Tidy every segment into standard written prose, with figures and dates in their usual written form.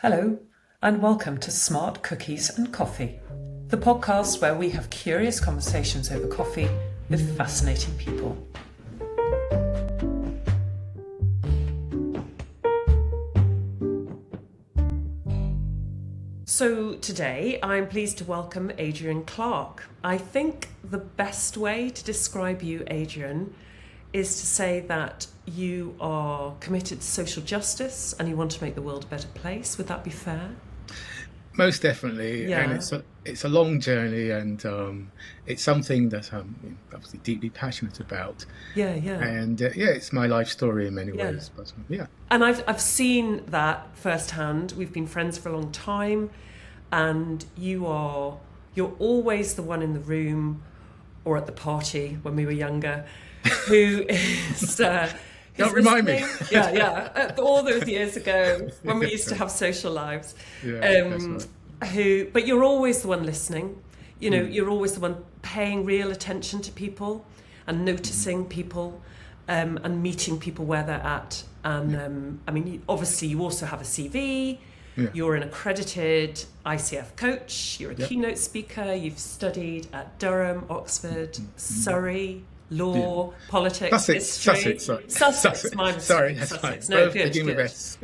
Hello, and welcome to Smart Cookies and Coffee, the podcast where we have curious conversations over coffee with fascinating people. So today I'm pleased to welcome Adrian Clarke. I think the best way to describe you, Adrian, is to say that you are committed to social justice and you want to make the world a better place. Would that be fair? Most definitely, and Yeah, it's a long journey, and it's something that I'm obviously deeply passionate about, yeah. and yeah, it's my life story in many Yeah. ways. But yeah, And I've seen that firsthand. We've been friends for a long time, and you're always the one in the room or at the party when we were younger, who is who's don't remind me. listening. Yeah. All those years ago when we used to have social lives. Yeah, that's Um, right. but you're always the one listening. You know, Mm, you're always the one paying real attention to people and noticing people, and meeting people where they're at. And yeah, I mean, obviously, you also have a CV. yeah, You're an accredited ICF coach. You're a yeah, keynote speaker. You've studied at Durham, Oxford, mhm, Surrey, yeah. law, politics, Sussex, history. Sussex, sorry, Sussex, Sussex. my Sorry, mistake. that's fine. Sussex. No, Both good, begin with good. S.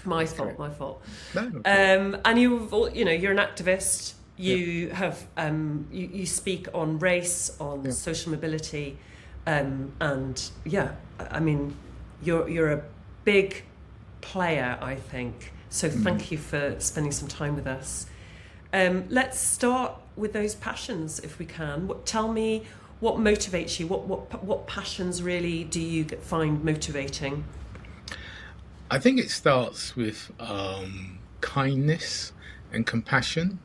My That's fault, great. my fault. No, no problem. And you're an activist. Yeah, You have you speak on race, on yeah. social mobility, and yeah, I mean, you're a big player, I think. So Mm. thank you for spending some time with us. Let's start with those passions, if we can. Tell me what motivates you. What passions really do you find motivating? I think it starts with kindness and compassion.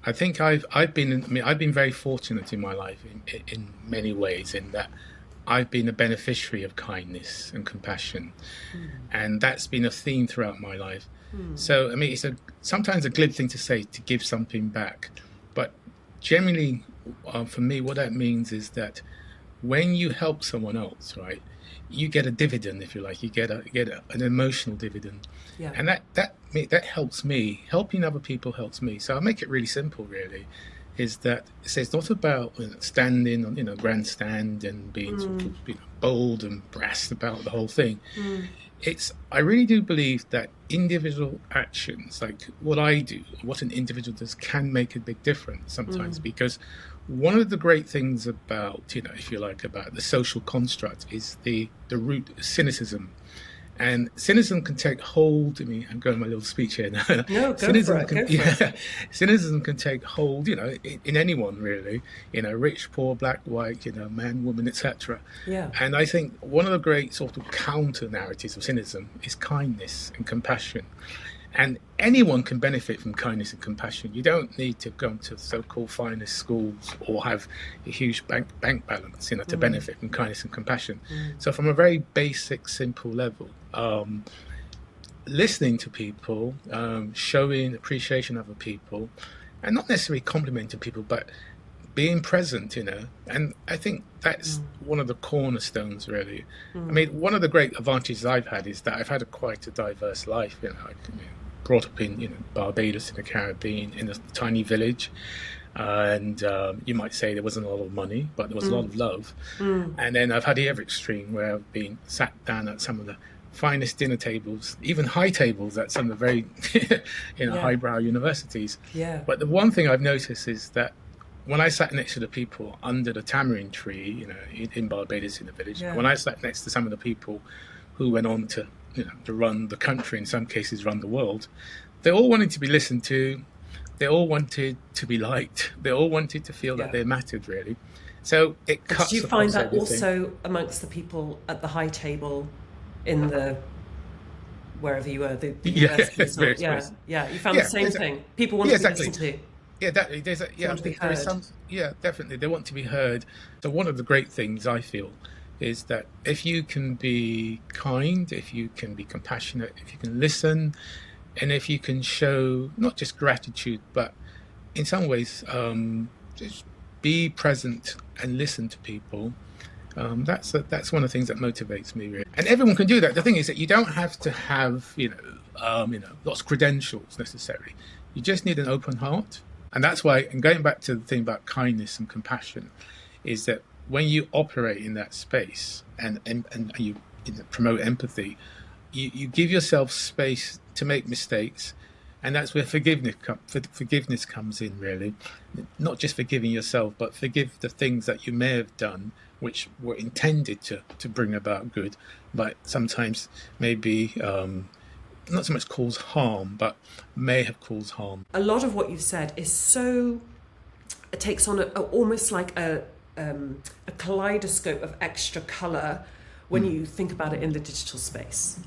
I think I've been very fortunate in my life in many ways in that I've been a beneficiary of kindness and compassion, and that's been a theme throughout my life. So I mean, it's a sometimes a glib thing to say to give something back, but generally, for me, what that means is that when you help someone else, right, you get a dividend, if you like. An emotional dividend, Yeah. and that helps me. Helping other people helps me. So I make it really simple, really. Is that it's not about standing on grandstand and being sort of Mm, bold and brass about the whole thing. mm, It's I really do believe that individual actions, like what I do, what an individual does, can make a big difference sometimes. mm, Because one of the great things about, if you like, about the social construct is the root cynicism. And cynicism can take hold. I mean, I'm going my little speech here now. no, go for cynicism it. can, Go for it. yeah, cynicism can take hold. In anyone really. Rich, poor, black, white. Man, woman, etc. Yeah. And I think one of the great sort of counter narratives of cynicism is kindness and compassion. And anyone can benefit from kindness and compassion. You don't need to go to so-called finest schools or have a huge bank balance, to Mm, benefit from kindness and compassion. mm, So, from a very basic, simple level, listening to people, showing appreciation of other people, and not necessarily complimenting people, but being present, and I think that's mm, one of the cornerstones, really. I mm, mean, one of the great advantages I've had is that I've had quite a diverse life. I brought up in Barbados in the Caribbean in a tiny village, and you might say there wasn't a lot of money, but there was a lot mm, of love. mm. And then I've had the other extreme where I've been sat down at some of the finest dinner tables, even high tables at some of the very Yeah. highbrow universities. Yeah. But the one thing I've noticed is that when I sat next to the people under the tamarind tree, in Barbados in the village, Yeah. when I sat next to some of the people who went on to run the country, in some cases run the world, they all wanted to be listened to. They all wanted to be liked. They all wanted to feel that Yeah. they mattered, really. So it And did you cuts find across that everything. also amongst the people at the high table in the wherever you were, the Yeah, university as well? various Yeah, ways. yeah. You found the Yeah, same thing. People want yeah, to be exactly. listened to. Yeah, that, They want to be there is heard. some. Yeah, definitely, they want to be heard. So one of the great things I feel is that if you can be kind, if you can be compassionate, if you can listen, and if you can show not just gratitude, but in some ways, just be present and listen to people. That's one of the things that motivates me, really. And everyone can do that. The thing is that you don't have to have lots of credentials necessary. You just need an open heart. And that's why, and going back to the thing about kindness and compassion, is that when you operate in that space and you promote empathy, you give yourself space to make mistakes. And that's where forgiveness comes in, really. Not just forgiving yourself, but forgive the things that you may have done, which were intended to bring about good, but sometimes maybe not so much cause harm, but may have caused harm. A lot of what you've said is it takes on almost like a kaleidoscope of extra colour when you think about it in the digital space.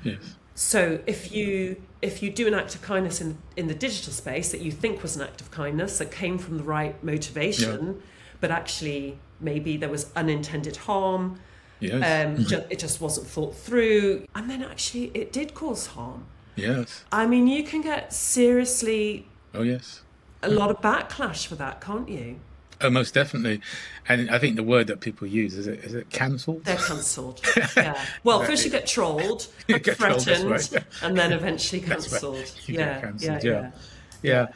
Yes. So if you do an act of kindness in the digital space that you think was an act of kindness that came from the right motivation, but actually maybe there was unintended harm, it just wasn't thought through, and then actually it did cause harm. Yes. I mean, you can get seriously a lot of backlash for that, can't you? Oh, most definitely. And I think the word that people use, is it cancelled? They're cancelled, yeah. Well, first you get trolled, threatened, right. And then eventually cancelled. Right. Yeah.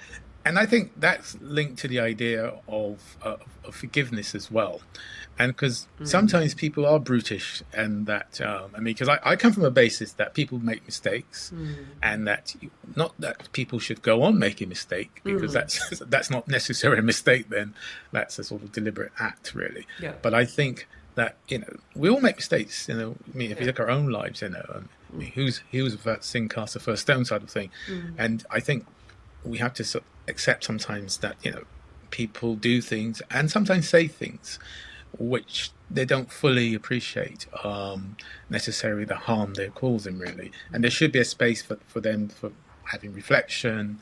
And I think that's linked to the idea of forgiveness as well. And because sometimes people are brutish, and that, because I come from a basis that people make mistakes, and that not that people should go on making mistakes, because that's not necessarily a mistake then, that's a sort of deliberate act, really. Yeah. But I think that, we all make mistakes, if you look at our own lives, who's without sin cast the first stone side of thing. And I think we have to sort of accept sometimes that, people do things and sometimes say things which they don't fully appreciate necessarily the harm they're causing, really. And there should be a space for them for having reflection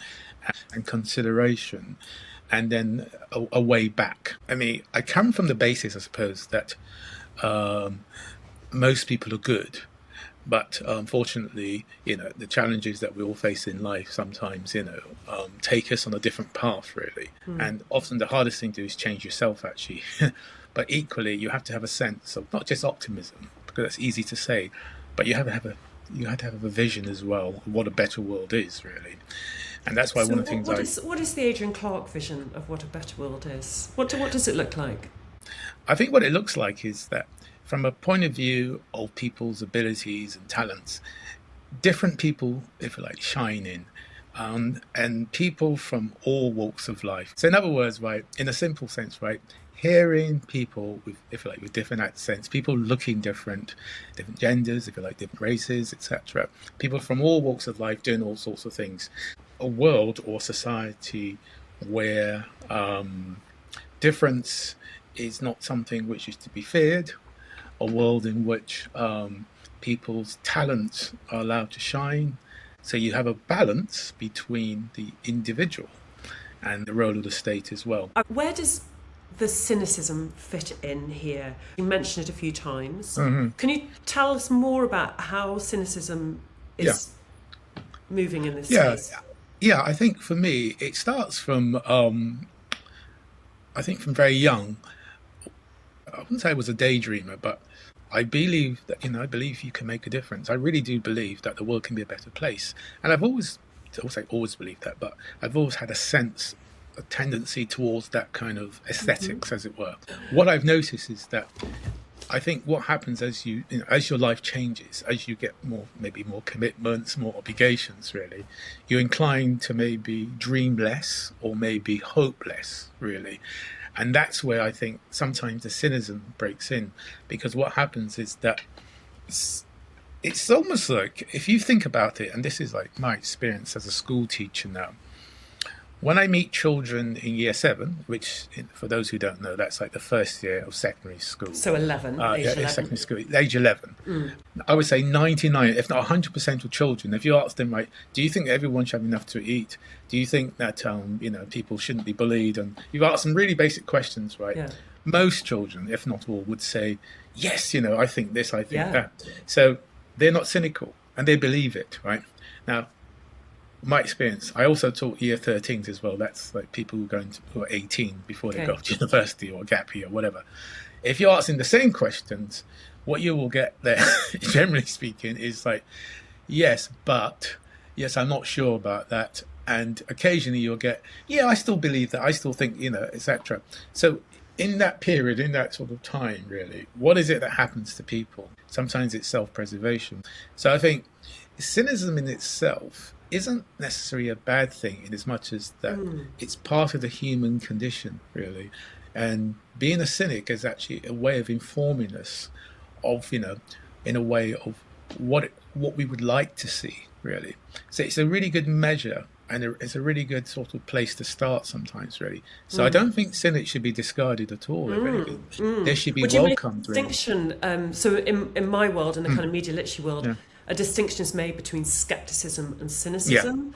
and consideration, and then a way back. I come from the basis, I suppose, that most people are good. But unfortunately, the challenges that we all face in life sometimes, take us on a different path, really. And often the hardest thing to do is change yourself, actually. But equally, you have to have a sense of not just optimism, because that's easy to say, but you have to have a vision as well of what a better world is, really. And that's why one of the things what is the Adrian Clarke vision of what a better world is? What does it look like? I think what it looks like is that, from a point of view of people's abilities and talents, different people, if you like, shine in, and people from all walks of life. So in other words, right, in a simple sense, right, hearing people with, if you like, with different accents, people looking different genders, if you like, different races, etc. People from all walks of life doing all sorts of things. A world or society where difference is not something which is to be feared. A world in which people's talents are allowed to shine. So you have a balance between the individual and the role of the state as well. Where does the cynicism fit in here? You mentioned it a few times. Can you tell us more about how cynicism is moving in this space? Yeah, I think for me, it starts from, from very young. I wouldn't say I was a daydreamer, but I believe that, I believe you can make a difference. I really do believe that the world can be a better place. And I've always believed that, but I've always had a tendency towards that kind of aesthetics, as it were. What I've noticed is that I think what happens as as your life changes, as you get maybe more commitments, more obligations, really, you're inclined to maybe dream less or maybe hope less, really. And that's where I think sometimes the cynicism breaks in, because what happens is that it's almost like, if you think about it, and this is like my experience as a school teacher now, when I meet children in year 7, which for those who don't know, that's like the first year of secondary school. So 11, age 11. Secondary school, age 11. I would say 99, if not 100% of children, if you ask them, right, do you think that everyone should have enough to eat? Do you think that, people shouldn't be bullied? And you ask them really basic questions, right? Yeah. Most children, if not all, would say, yes, I think this, I think that. So they're not cynical and they believe it, right? Now, my experience, I also taught year 13s as well. That's like people who are 18 before they go to university or gap year or whatever. If you're asking the same questions, what you will get there, generally speaking, is like, yes, but yes, I'm not sure about that. And occasionally you'll get, yeah, I still believe that, I still think, etc. So in that period, in that sort of time, really, what is it that happens to people? Sometimes it's self-preservation. So I think cynicism in itself isn't necessarily a bad thing in as much as that it's part of the human condition, really. And being a cynic is actually a way of informing us of, in a way of what we would like to see, really. So it's a really good measure, and it's a really good sort of place to start sometimes, really. So I don't think cynics should be discarded at all. Really. They should be Would you make a welcomed, really. distinction? So in my world, in the kind of media literacy world, Yeah. a distinction is made between skepticism and Yeah. cynicism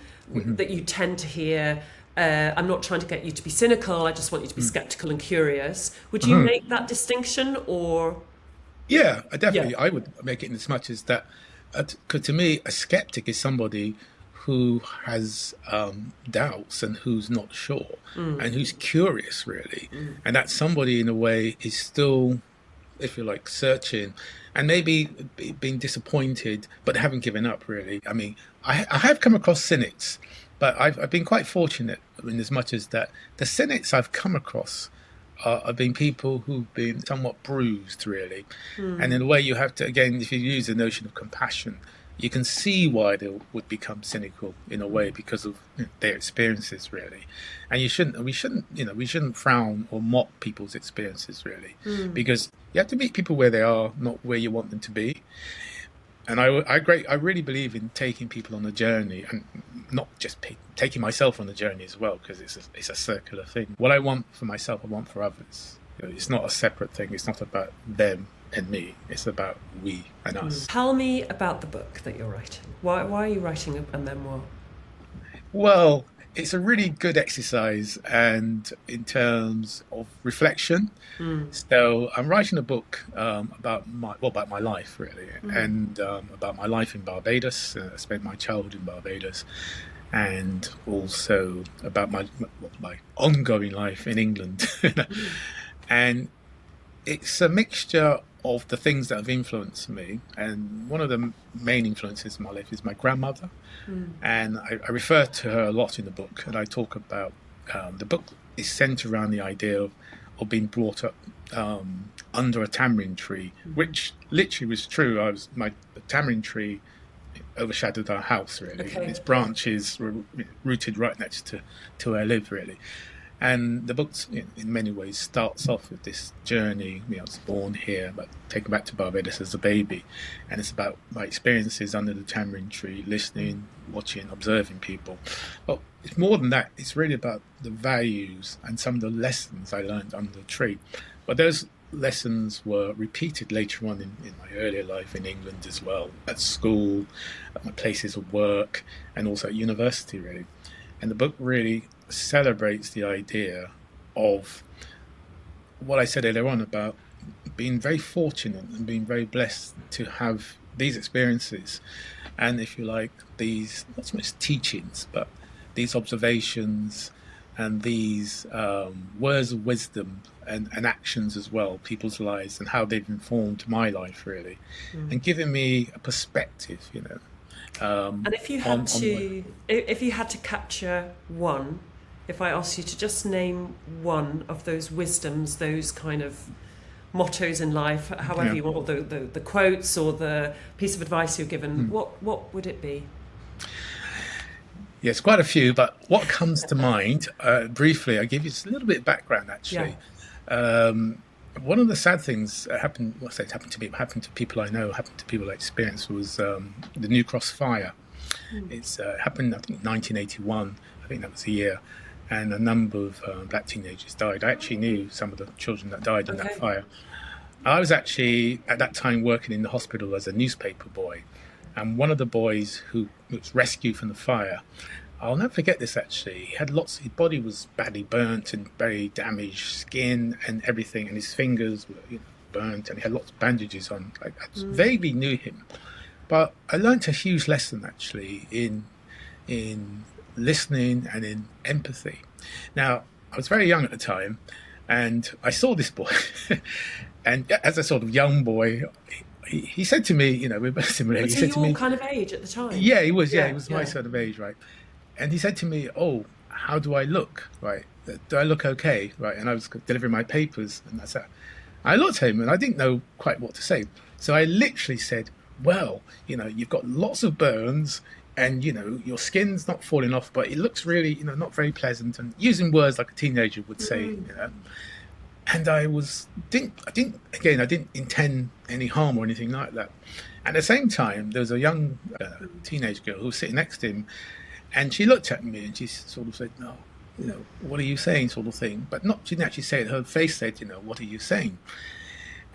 that you tend to hear. I'm not trying to get you to be cynical. I just want you to be skeptical and curious. Would you make that distinction, or? Yeah, Yeah. I would make it in as much as that. Because to me, a skeptic is somebody who has doubts and who's not sure and who's curious, really. And that somebody, in a way, is still, if you like, searching and maybe being disappointed, but haven't given up, really. I mean, I have come across cynics, but I've been quite fortunate in as much as that the cynics I've come across have been people who've been somewhat bruised, really. And in a way, you have to, again, if you use the notion of compassion, you can see why they would become cynical in a way because of their experiences, really. And we shouldn't frown or mock people's experiences, really, because you have to meet people where they are, not where you want them to be. And I really believe in taking people on a journey, and not just taking myself on a journey as well, because it's a circular thing. What I want for myself, I want for others. It's not a separate thing. It's not about them and me. It's about we and us. Tell me about the book that you're writing. Why are you writing a memoir? Well, it's a really good exercise, and in terms of reflection. So I'm writing a book about my life, really, and about my life in Barbados. I spent my childhood in Barbados, and also about my ongoing life in England. And it's a mixture of the things that have influenced me, and one of the main influences in my life is my grandmother, and I refer to her a lot in the book, and I talk about the book is centered around the idea of being brought up under a tamarind tree, which literally was true. The tamarind tree overshadowed our house, really. Okay. Its branches were rooted right next to where I live, really. And the book, in many ways, starts off with this journey. I was born here, but taken back to Barbados as a baby. And it's about my experiences under the tamarind tree, listening, watching, observing people. But it's more than that. It's really about the values and some of the lessons I learned under the tree. But those lessons were repeated later on in my earlier life in England as well, at school, at my places of work, and also at university, really. And the book really celebrates the idea of what I said earlier on about being very fortunate and being very blessed to have these experiences, and, if you like, these, not so much teachings, but these observations and these words of wisdom and actions as well, people's lives, and how they've informed my life, really, and given me a perspective, And if you had to capture one, if I asked you to just name one of those wisdoms, those kind of mottos in life, however you want, or the quotes or the piece of advice you're given, what would it be? Yes, quite a few, but what comes to mind, briefly, I'll give you just a little bit of background, actually. One of the sad things that happened, happened to me, happened to people I know, happened to people I experienced, was the New Cross fire. It's happened, I think, 1981. I think that was the year. And a number of black teenagers died. I actually knew some of the children that died in that fire. I was actually, at that time, working in the hospital as a newspaper boy. And one of the boys who was rescued from the fire, I'll never forget this, actually. He had his body was badly burnt and very damaged, skin and everything, and his fingers were burnt, and he had lots of bandages on. I vaguely knew him. But I learned a huge lesson, actually, in listening and in empathy. Now, I was very young at the time, and I saw this boy. And as a sort of young boy, he said to me, you know, we're both similar. He Was he said to your me, kind of age at the time? yeah, he was, yeah, he Yeah, was my yeah. sort of age, right? And he said to me, "Oh, how do I look? Right? Do I look okay? Right?" And I was delivering my papers, and that's it. I looked at him, and I didn't know quite what to say. So I literally said, "Well, you know, you've got lots of burns, and you know, your skin's not falling off, but it looks really, you know, not very pleasant." And using words like a teenager would say, you know. And I didn't intend any harm or anything like that. At the same time, there was a young teenage girl who was sitting next to him, and she looked at me and she sort of said, "No, you know, what are you saying?" sort of thing. But not, she didn't actually say it. Her face said, "You know, what are you saying?"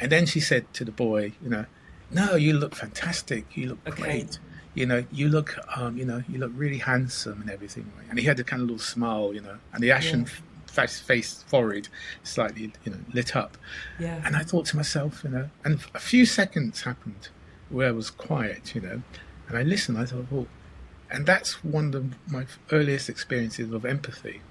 And then she said to the boy, you know, "No, you look fantastic. You look Okay. great. You know, you know, you look really handsome and everything." Right? And he had a kind of little smile, you know, and the ashen Yeah. face forehead slightly, you know, lit up. Yeah. And I thought to myself, you know, and a few seconds happened where I was quiet, you know, and I listened. I thought, well, and that's one of my earliest experiences of empathy,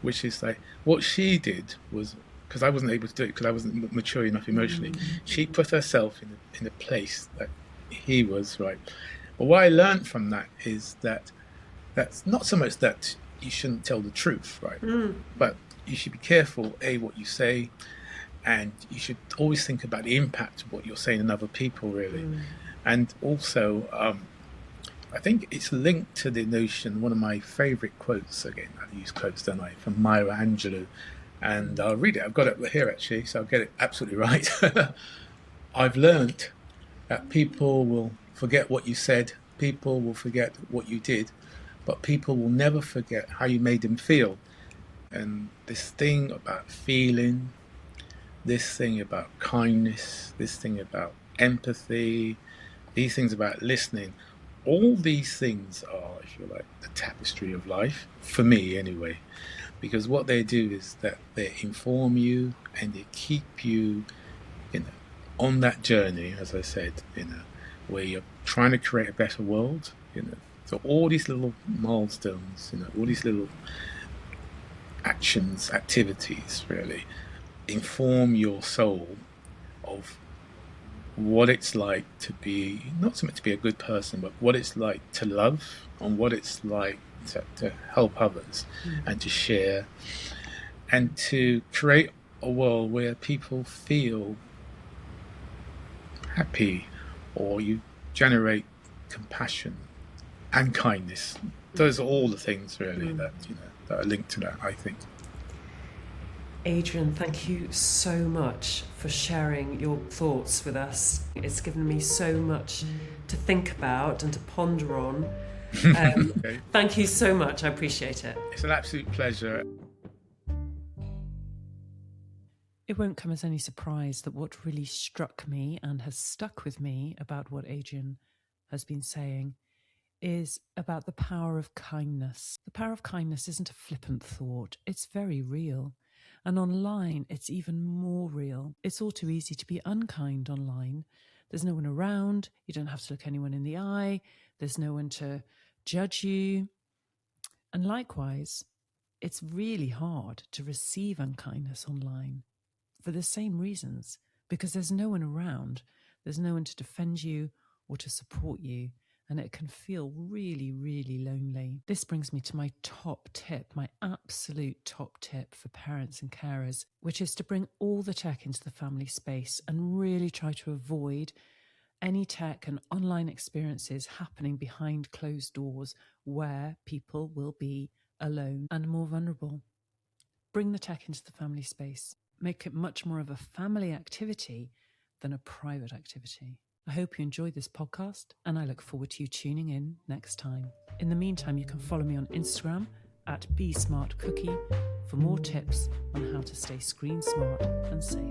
which is like what she did was, because I wasn't able to do it because I wasn't mature enough emotionally. She put herself in a place that he was, right. But what I learned from that is that that's not so much that you shouldn't tell the truth, right, but you should be careful what you say, and you should always think about the impact of what you're saying in other people, really. And also, I think it's linked to the notion, one of my favourite quotes, again, I use quotes, don't I, from Maya Angelou, and I'll read it. I've got it here, actually, so I'll get it absolutely right. "I've learnt that people will forget what you said, people will forget what you did, but people will never forget how you made them feel." And this thing about feeling, this thing about kindness, this thing about empathy, these things about listening, all these things are, if you like, the tapestry of life, for me anyway. Because what they do is that they inform you and they keep you, you know, on that journey, as I said, you know, where you're trying to create a better world, you know. So all these little milestones, you know, all these little actions, activities, really, inform your soul of what it's like to be, not so much to be a good person, but what it's like to love, and what it's like to help others and to share and to create a world where people feel happy, or you generate compassion and kindness. Those are all the things, really, that, you know, that are linked to that, I think. Adrian, thank you so much for sharing your thoughts with us. It's given me so much to think about and to ponder on. Okay. Thank you so much. I appreciate it. It's an absolute pleasure. It won't come as any surprise that what really struck me and has stuck with me about what Adrian has been saying is about the power of kindness. The power of kindness isn't a flippant thought, it's very real. And online, it's even more real. It's all too easy to be unkind online. There's no one around, you don't have to look anyone in the eye, there's no one to judge you. And likewise, it's really hard to receive unkindness online for the same reasons, because there's no one around, there's no one to defend you or to support you, and it can feel really, really lonely. This brings me to my top tip, my absolute top tip for parents and carers, which is to bring all the tech into the family space and really try to avoid any tech and online experiences happening behind closed doors where people will be alone and more vulnerable. Bring the tech into the family space. Make it much more of a family activity than a private activity. I hope you enjoyed this podcast, and I look forward to you tuning in next time. In the meantime, you can follow me on Instagram at @SmartCookie for more tips on how to stay screen smart and safe.